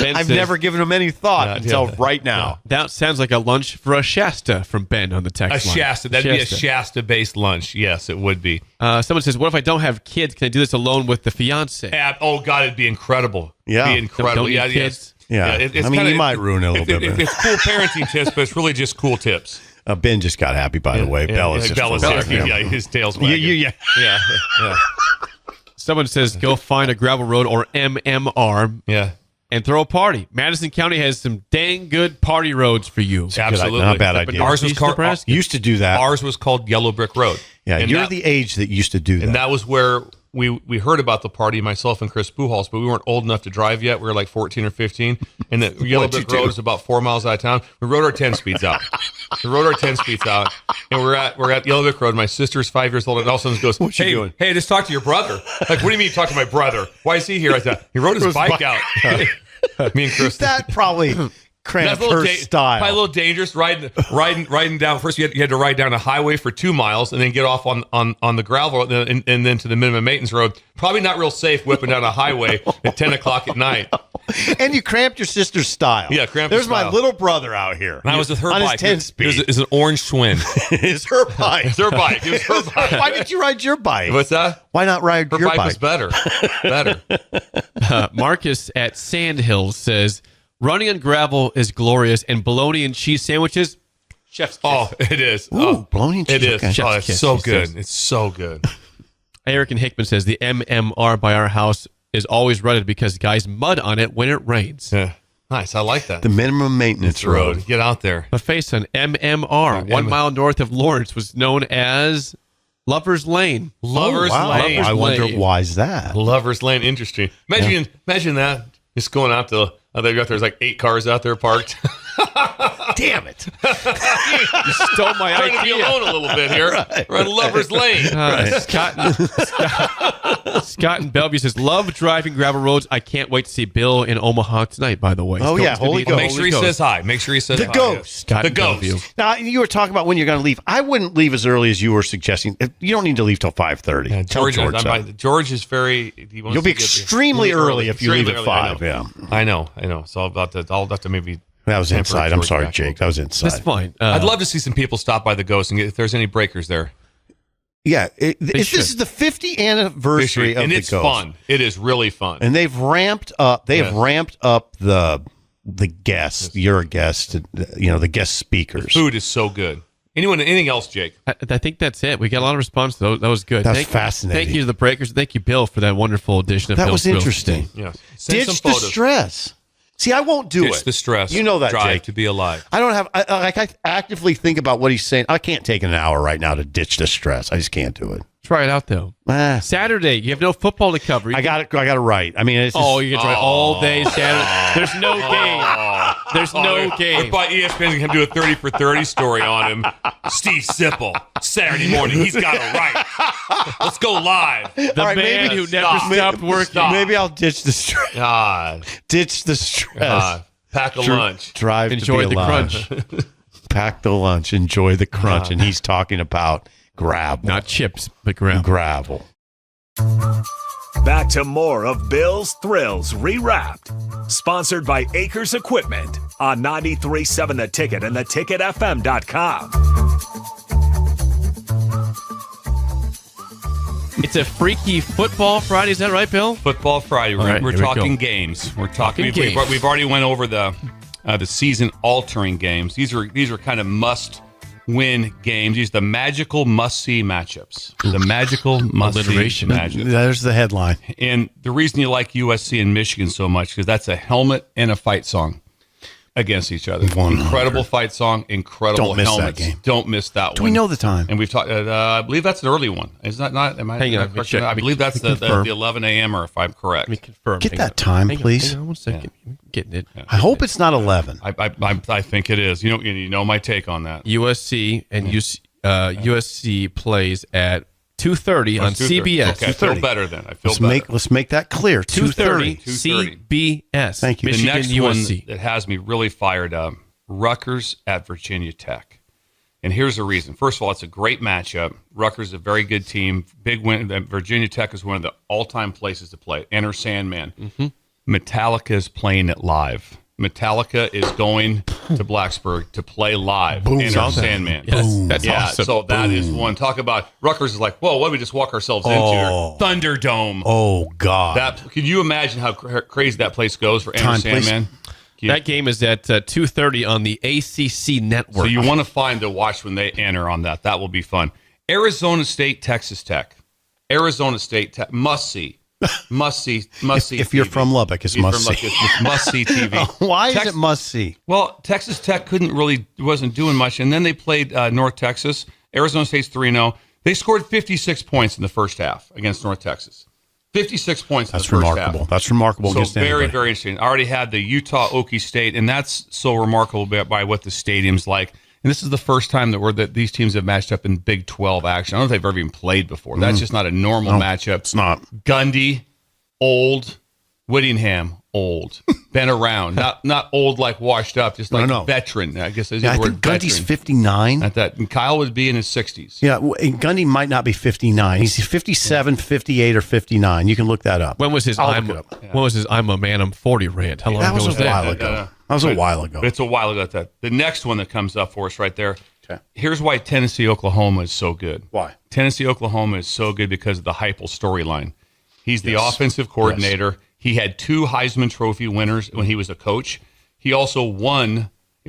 D: I've never given him any thought until right now.
B: That sounds like a lunch for a Shasta from Ben on the text line.
C: Shasta. That'd be a Shasta-based lunch. Yes, it would be.
B: Someone says, what if I don't have kids? Can I do this alone with the fiance?
C: Oh, God, it'd be incredible.
D: Yeah.
C: It'd be incredible.
B: Don't need kids.
D: Yeah. You might ruin it a little bit.
C: It's cool parenting tips, but it's really just cool tips.
D: Ben just got happy, by the way. Bella's
C: here. His tail's wagging.
D: Yeah.
B: Someone says, go find a gravel road or MMR.
C: Yeah.
B: and throw a party. Madison County has some dang good party roads for you.
C: Absolutely.
D: Not a bad idea.
C: Ours was
D: used to do that.
C: Ours was called Yellow Brick Road.
D: Yeah, and you're the age that used to do that.
C: And that was where we heard about the party, myself and Chris Pujols, but we weren't old enough to drive yet. We were like 14 or 15. And the Yellow Brick Road is about 4 miles out of town. We rode our 10 speeds out. And we're at Yellow Brick Road. My sister's 5 years old, and all of a sudden goes, hey, just talk to your brother. Like, what do you mean talk to my brother? Why is he here? I thought, he rode his bike out. Me and Chris.
D: That probably cramped her style.
C: Probably a little dangerous riding down. First, you had to ride down a highway for 2 miles and then get off on the gravel and then to the minimum maintenance road. Probably not real safe whipping down a highway at 10 o'clock at night.
D: And you cramped your sister's style.
C: Yeah, cramped
D: There's
C: her style.
D: my little brother out here.
C: And I was with her
D: on
C: bike.
D: His 10 speed.
C: It was an orange Schwinn.
D: It's her bike.
C: It's her bike. It was her bike.
D: Why did you ride your bike?
C: What's that?
D: Why not ride your bike?
C: Her bike was better.
B: Marcus at Sandhills says, running on gravel is glorious, and bologna and cheese sandwiches, chef's kiss.
C: Oh, it is.
D: Ooh, bologna and cheese.
C: It is.
D: Okay.
C: Oh, it's so good. It's so good.
B: Eric and Hickman says, the MMR by our house is always rutted because guys mud on it when it rains.
C: Yeah. Nice. I like that.
D: The minimum maintenance road.
C: Get out there.
B: A face on MMR, 1 mile north of Lawrence, was known as Lover's Lane.
C: Lover's Lane.
D: I wonder why is that?
C: Lover's Lane. Interesting. Imagine that. Just going out to, there's like 8 cars out there parked.
D: Damn it.
B: You stole my
C: Trying to be
B: idea.
C: alone a little bit here. We're on Lover's Lane.
B: Scott in Bellevue says, love driving gravel roads. I can't wait to see Bill in Omaha tonight, by the way.
D: Oh, yeah, Holy Ghost.
C: Make sure he says hi.
D: The Ghost.
B: Scott
C: The
B: in Bellevue.
C: Ghost.
D: Now, you were talking about when you're going to leave. I wouldn't leave as early as you were suggesting. You don't need to leave till 5:30.
C: Yeah,
D: Tell George that.
C: George is very.
D: You'll be extremely early if you leave at 5. Yeah,
C: I know. So I'll have to maybe.
D: That was inside. I'm sorry, Jake. That was inside.
B: That's fine.
C: I'd love to see some people stop by the Ghost and get if there's any breakers there.
D: Yeah, this is the 50th anniversary of
C: and
D: the
C: it's
D: Ghost.
C: fun. It is really fun.
D: And they've ramped up. They have ramped up the guests. Your guests. The guest speakers.
C: The food is so good. Anything else, Jake?
B: I think that's it. We got a lot of response to those. That was good.
D: That's fascinating.
B: Thank you to the breakers. Thank you, Bill, for that wonderful edition of
D: That
B: Bill's
D: was interesting.
C: Yeah.
D: Ditch the stress. See, I won't do it.
C: Ditch the stress.
D: You know that,
C: Drive
D: Jake.
C: to be alive.
D: I don't have. I actively think about what he's saying. I can't take an hour right now to ditch the stress. I just can't do it.
B: Try it out though. Saturday, you have no football to cover.
D: I got it right. I mean, it's just,
B: you can try all day Saturday. There's no game. There's no game.
C: But ESPN's going to do a 30 for 30 story on him. Steve Sipple, Saturday morning. He's got it right. Let's go live.
B: The man who never stopped working.
D: Maybe I'll ditch the stress. Ditch the stress.
C: Pack a lunch.
D: Drive.
B: Enjoy
D: to be
B: the
D: alive.
B: crunch.
D: Pack the lunch. Enjoy the crunch. And he's talking about gravel.
B: Not chips, but gravel.
D: Gravel.
A: Back to more of Bill's Thrills Rewrapped. Sponsored by Acres Equipment on 93.7 The Ticket and theticketfm.com.
B: It's a freaky football Friday. Is that right, Bill?
C: Football Friday. We're talking games. We're talking games. We've already went over the season-altering games. These are kind of must-win games. These are the magical must-see matchups. The magical must-see matchups.
D: There's the headline.
C: And the reason you like USC and Michigan so much because that's a helmet and a fight song against each other.
D: 100.
C: Incredible fight song, incredible
D: Don't miss
C: helmets.
D: that game.
C: Don't miss that one.
D: Do we know the time?
C: And we've talked. I believe that's an early one. Is that not? Am I?
B: Hang on,
C: I believe that's the 11 a.m. or if I'm correct.
B: Let me confirm.
D: Get that time, please.
B: Hang on 1 second. Getting it.
D: I hope it's not 11.
C: I think it is. You know my take on that.
B: USC and USC plays at 2:30 on
C: 2:30.
B: CBS.
C: Okay, I feel better then. I feel better.
D: Let's make that clear.
B: 2:30
C: 2:30.
B: CBS.
D: Thank you.
C: The
B: Michigan,
C: next
B: USC.
C: one that has me really fired up, Rutgers at Virginia Tech. And here's the reason. First of all, it's a great matchup. Rutgers is a very good team. Big win. Virginia Tech is one of the all-time places to play. Enter Sandman. Mm-hmm. Metallica is playing it live. Metallica is going to Blacksburg to play live.
D: Boom.
C: Enter Sandman.
B: Yes, that's awesome.
C: So that is one. Talk about Rutgers is like, whoa, what did we just walk ourselves into? Thunderdome.
D: Oh, God.
C: Can you imagine how crazy that place goes for Enter
D: Time, please.
C: Sandman?
B: That game is at 2:30 on the ACC network.
C: So you want to find the watch when they enter on that. That will be fun. Arizona State, Texas Tech. Arizona State, must see. Must see.
D: If you're from Lubbock, it's must see.
C: It's must see TV.
D: Why is it must see?
C: Well, Texas Tech wasn't doing much, and then they played North Texas. Arizona State's 3-0. They scored 56 points in the first half against North Texas. 56 points in the first half.
D: That's remarkable.
C: So very, very interesting. I already had the Utah Okie State, and that's so remarkable by what the stadium's like. And this is the first time that these teams have matched up in Big 12 action. I don't know if they've ever even played before. That's just not a normal matchup.
D: It's not.
C: Gundy, old. Whittingham, old. Been around. Not old like washed up, just like veteran. I guess is the word.
D: Gundy's 59.
C: At that. And Kyle would be in his 60s.
D: Yeah, and Gundy might not be 59. He's 57, 58, or 59. You can look that up.
B: When was his I'm a man, I'm 40 rant? How long ago was that?
D: That was a while ago. That was a while ago.
C: It's a while ago. The next one that comes up for us right there. Okay. Here's why Tennessee, Oklahoma is so good.
D: Why?
C: Tennessee, Oklahoma is so good because of the Heupel storyline. He's the offensive coordinator. Yes. He had 2 Heisman Trophy winners when he was a coach. He also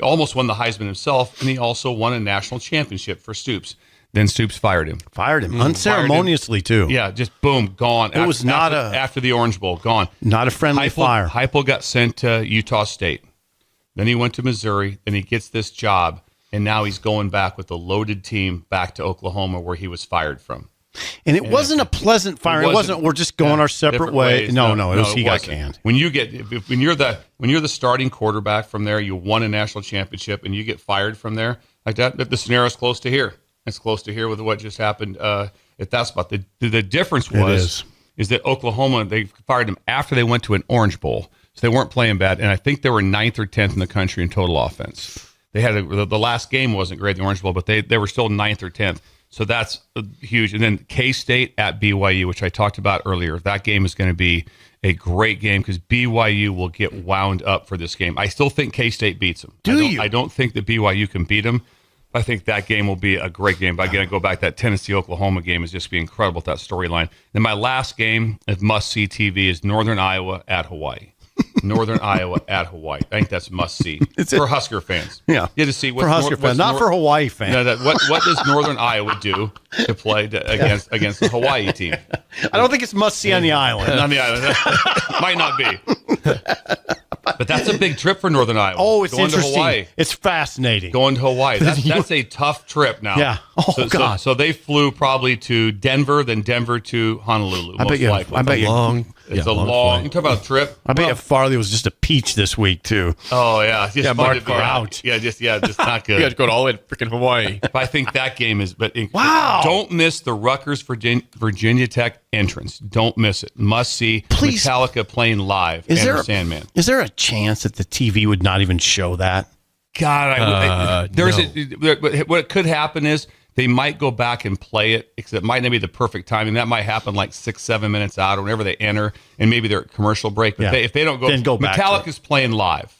C: almost won the Heisman himself, and he also won a national championship for Stoops. Then Stoops fired him.
D: Unceremoniously, too.
C: Yeah, just boom, gone.
D: It was
C: after the Orange Bowl, gone.
D: Not a friendly fire.
C: Heupel got sent to Utah State. Then he went to Missouri. Then he gets this job, and now he's going back with a loaded team back to Oklahoma where he was fired from.
D: And it wasn't a pleasant fire. It wasn't. We're just going our separate way. No. It was he got canned.
C: When you're the starting quarterback from there, you won a national championship, and you get fired from there like that. The scenario's close to here. It's close to here with what just happened at that spot. The difference is that Oklahoma, they fired him after they went to an Orange Bowl, so they weren't playing bad, and I think they were 9th or 10th in the country in total offense. They had the last game wasn't great, the Orange Bowl, but they were still 9th or 10th. So that's huge. And then K-State at BYU, which I talked about earlier. That game is going to be a great game because BYU will get wound up for this game. I still think K-State beats them. I don't think that BYU can beat them. I think that game will be a great game. But again, I go back, that Tennessee-Oklahoma game is just be incredible with that storyline. Then my last game of must-see TV is Northern Iowa at Hawaii. Northern Iowa at Hawaii. I think that's must-see for Husker fans.
D: Yeah.
C: You have to see what
D: for Husker fans, not for Hawaii fans.
C: What does Northern Iowa do to play against the Hawaii team?
D: I don't think it's must-see on the island.
C: On the island. Might not be. But that's a big trip for Northern Iowa.
D: Oh, it's interesting.
C: To Hawaii.
D: It's fascinating.
C: Going to Hawaii. That's a tough trip now.
D: Yeah. Oh, God.
C: So they flew probably to Denver, then Denver to Honolulu.
D: I bet you.
C: It's a long. You talk about a trip.
D: I bet you Farley was just a peach this week too.
C: Oh yeah,
D: Mark out.
C: Just not good.
B: You guys go all in freaking Hawaii.
C: But I think that game is. But
D: wow!
C: Don't miss the Rutgers Virginia Tech entrance. Don't miss it. Must see. Please. Metallica playing live. Sandman.
D: Is there a chance that the TV would not even show that?
C: God, what could happen is they might go back and play it because it might not be the perfect timing. That might happen like 6-7 minutes out or whenever they enter, and maybe their commercial break. But if they don't go back, Metallica's playing live.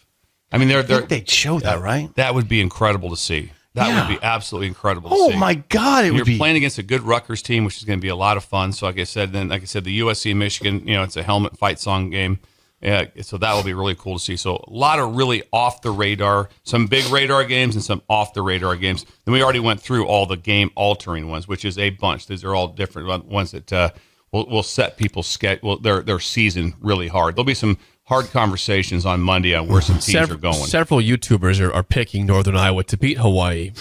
C: I mean,
D: they'd show that, right?
C: That would be incredible to see. That would be absolutely incredible to see.
D: Oh my God,
C: you're playing against a good Rutgers team, which is going to be a lot of fun. So, like I said, the USC Michigan, it's a helmet fight song game. Yeah, so that will be really cool to see. So a lot of really off the radar, some big radar games and some off the radar games. Then we already went through all the game altering ones, which is a bunch. These are all different ones that will set people's their season really hard. There'll be some hard conversations on Monday on where some teams are going.
B: Several YouTubers are picking Northern Iowa to beat Hawaii.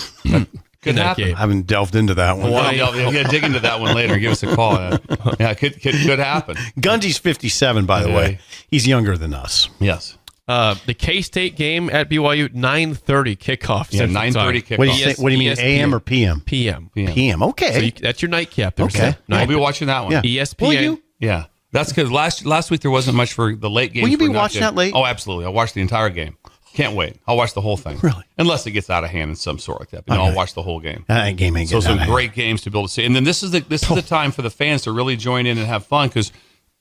C: Could happen.
D: I haven't delved into that one.
C: Dig into that one later. Give us a call. Yeah, could happen.
D: Gundy's 57, by the way. He's younger than us.
C: Yes.
B: The K-State game at BYU, 9:30 kickoff.
C: Yeah, 9:30 kickoff.
D: What do you mean, AM or PM?
B: PM.
D: PM. Okay.
B: So that's your nightcap. There,
D: okay.
C: I'll be watching that one.
D: Yeah.
B: ESPN.
D: Will you?
C: Yeah. That's because last week there wasn't much for the late games.
D: Will you be watching that late?
C: Oh, absolutely. I'll watch the entire game. Can't wait. I'll watch the whole thing.
D: Really?
C: Unless it gets out of hand in some sort like that. But I'll watch the whole game.
D: That game ain't
C: so some great games to be able to see. And then this is the time for the fans to really join in and have fun because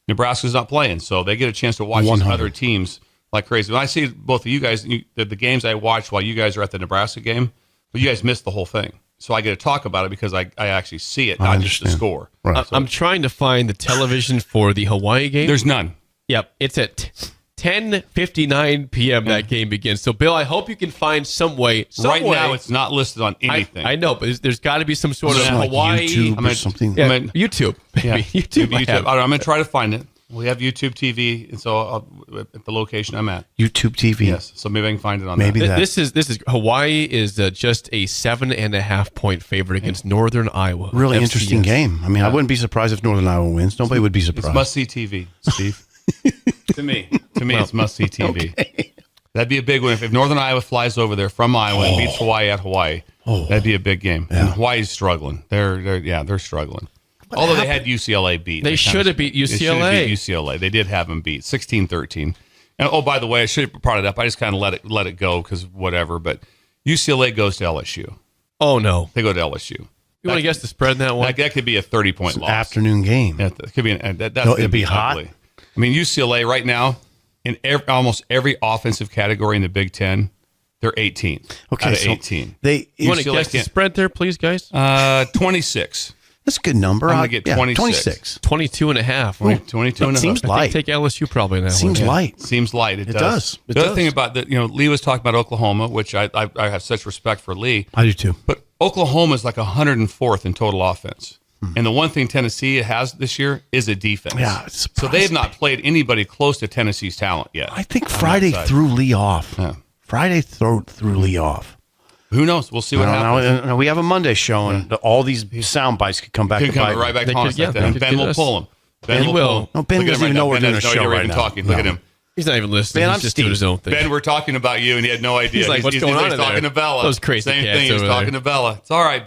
C: Nebraska's not playing. So they get a chance to watch these other teams like crazy. When I see both of you guys, the games I watch while you guys are at the Nebraska game, but you guys missed the whole thing. So I get to talk about it because I actually see it, not just the score.
B: Right. I'm trying to find the television for the Hawaii game.
C: There's none.
B: Yep. It's at 10:59 p.m. that game begins. So, Bill, I hope you can find some way.
C: Right now, it's not listed on anything.
B: I know, but there's got to be some sort of
D: like
B: Hawaii.
D: YouTube or something.
B: Yeah, YouTube. Maybe.
C: YouTube. I'm going to try to find it. We have YouTube TV, and so at the location I'm at.
D: YouTube TV.
C: Yes, so maybe I can find it on
D: maybe
C: that.
D: that.
B: This is Hawaii is just a 7.5 point favorite against Northern Iowa.
D: Really
B: FCS.
D: interesting game. I mean, I wouldn't be surprised if Northern Iowa wins. Nobody would be surprised.
C: It's must-see TV, Steve. to me, it's must-see TV. Okay. That'd be a big one if Northern Iowa flies over there from Iowa and beats Hawaii at Hawaii. That'd be a big game. Yeah. And Hawaii's struggling. They're struggling. Although they had UCLA beat.
B: They should have beat
C: UCLA. They did have them beat 16-13. And by the way, I should have brought it up. I just kind of let it go because whatever. But UCLA goes to LSU.
B: Oh no,
C: they go to LSU.
B: You want to guess the spread in that one?
C: That could be a 30-point loss.
D: Afternoon game.
C: Yeah, it could be.
D: It'd be hot.
C: Ugly. I mean, UCLA right now in almost every offensive category in the Big Ten, they're 18th.
D: Okay,
C: out of
D: so
C: 18.
B: You want to guess the spread there, please, guys?
C: 26.
D: That's a good number.
C: I'm going to get 26.
B: 22.5.
C: 22 and a half.
D: Seems light.
B: Take LSU probably in that
D: Seems
B: one.
D: light.
C: Seems light. It does.
D: It
C: the other
D: does.
C: thing about that, Lee was talking about Oklahoma, which I have such respect for Lee.
D: I do too.
C: But Oklahoma is like 104th in total offense. And the one thing Tennessee has this year is a defense.
D: Yeah,
C: so they have not played anybody close to Tennessee's talent yet.
D: I think Friday threw Lee off.
C: Yeah.
D: Friday threw Lee off.
C: Who knows? We'll see what happens.
D: We have a Monday show, and all these sound bites could come back.
C: Could come right back to haunt us. Ben will pull him.
B: Ben will.
D: No, Ben doesn't even know we're doing a show right now.
C: Talking. Look at him.
B: He's not even listening.
D: Ben,
B: he's just doing his own thing.
C: Ben, we're talking about you, and he had no idea.
B: He's like, what's going on in
C: He's talking
B: there?
C: to Bella.
B: Those crazy
C: Same
B: cats
C: thing. He's
B: over
C: talking
B: there.
C: to Bella. It's all right.